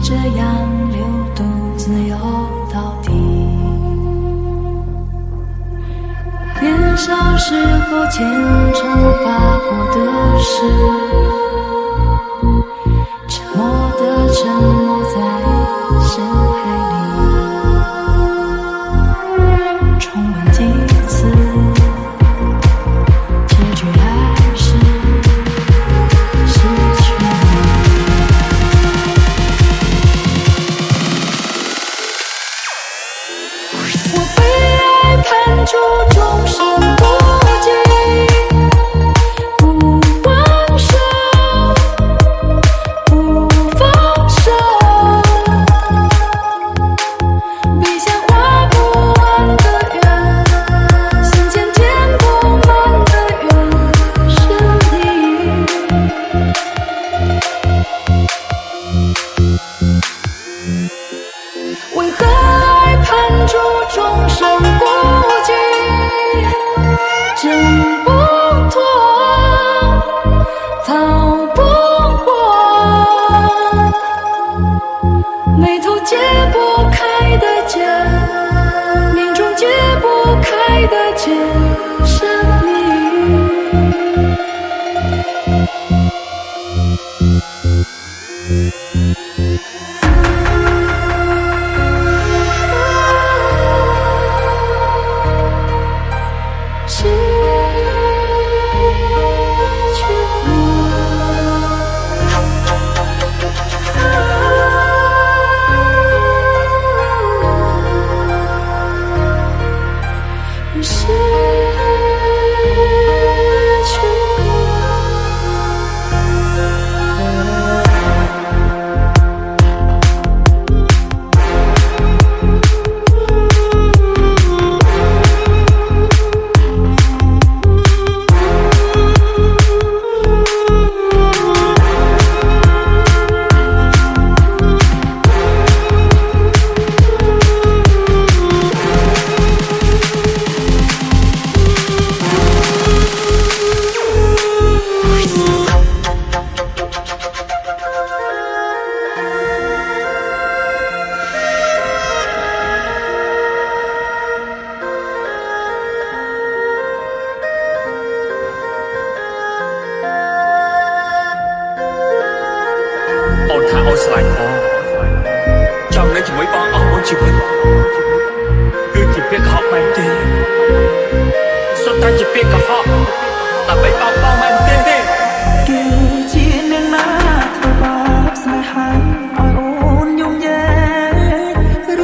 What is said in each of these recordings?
这样流动自由到底。年少时候虔诚发过的誓，沉默的沉没在深海里，重温几次，结局还是失去你。我被爱判处终身孤寂，不挽手，不放手，笔下画不完的圆，心间填不满的缘，是你。为何爱判处终身孤寂，挣不脱，逃不过，眉头解不开的结，命中解不开的结，是你。失去我，失去អូនថាអូនស្រឡាញ់បងចង់នៅជាមួយបងអស់មួយជីវិតគឺជាពាក្យខកមែនទេសុទ្ធតែជាពាក្យកុហកដើម្បីបោកបងមែនទេគឺជានាងណាធ្វើបាបស្នេហាឲ្យអូនយំយែ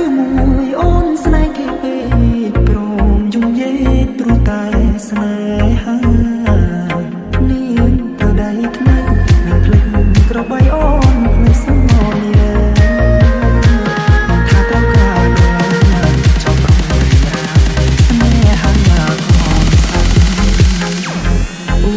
ឬមួយអូនស្នេហ៍គេពេកព្រមយំយែព្រោះតែស្នេហានាងទៅដៃថ្មីនឹងភ្លេចក្របីអូនភ្លេចសំណនាថាត្រូវការចង់ប្រំរាស្នេហាមកខំសាច់អូ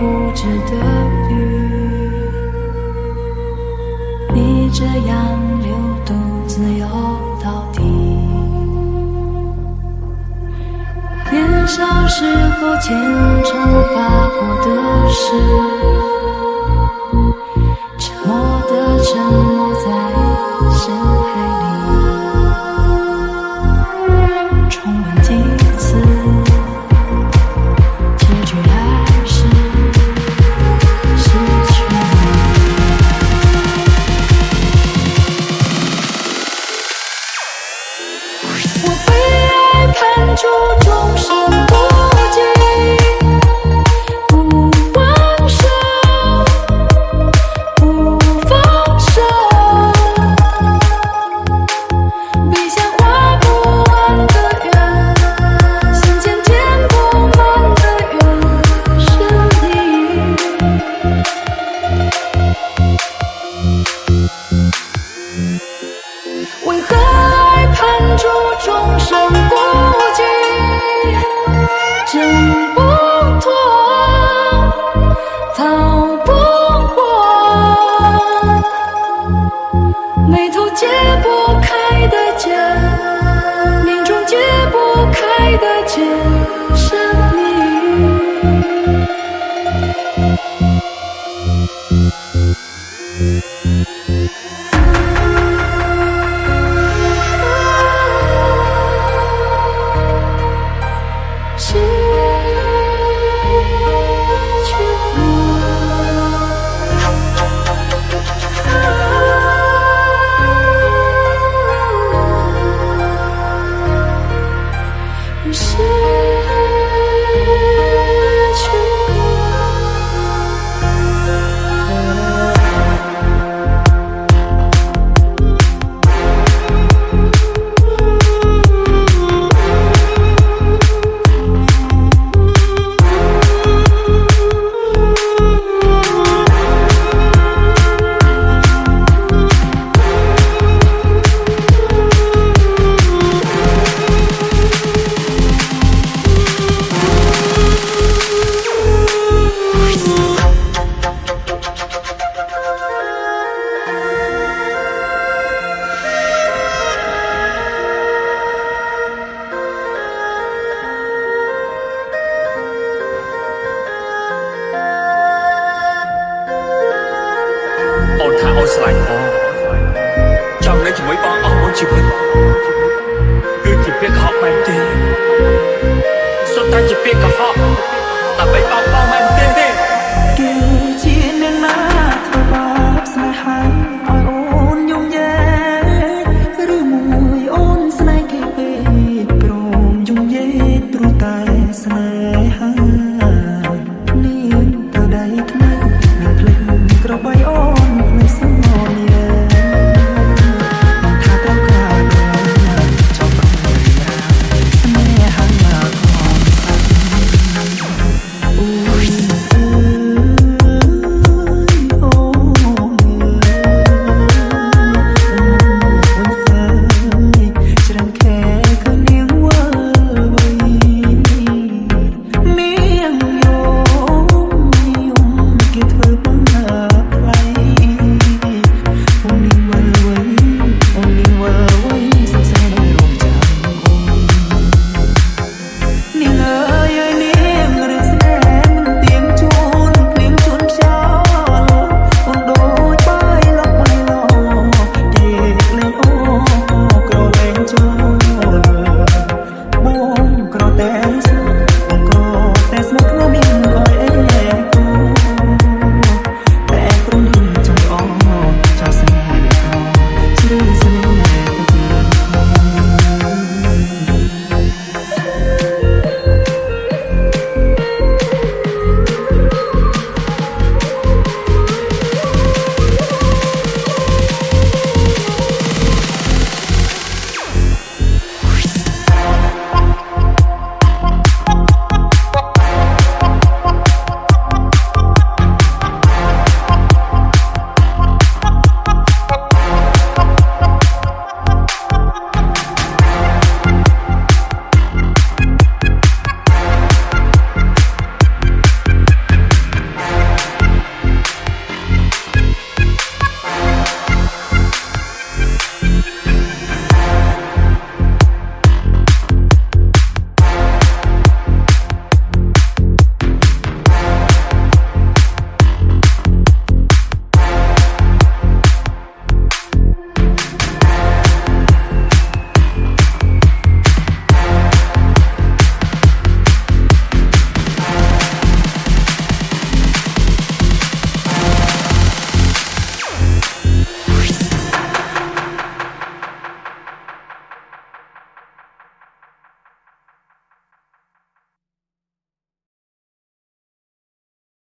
固执的鱼，你这样流独自游到底。年少时候虔诚发过的誓，沉默的沉没在深海里，重温几次，结局还是失去你。我被爱判处终身孤寂，不还手，不放手，笔下画不完的圆，心间填不满的缘，是你。为何爱判处终身孤寂，挣不脱，逃不过，眉头解不开的结，命中解不开的结，是你。失去我，失去អូនថាអូនស្រឡាញ់បងចង់នៅជាមួយបងអស់មួយជីវិតគឺជាពាក្យកុហកមែនទេសុទ្ធតែជាពាក្យកុហក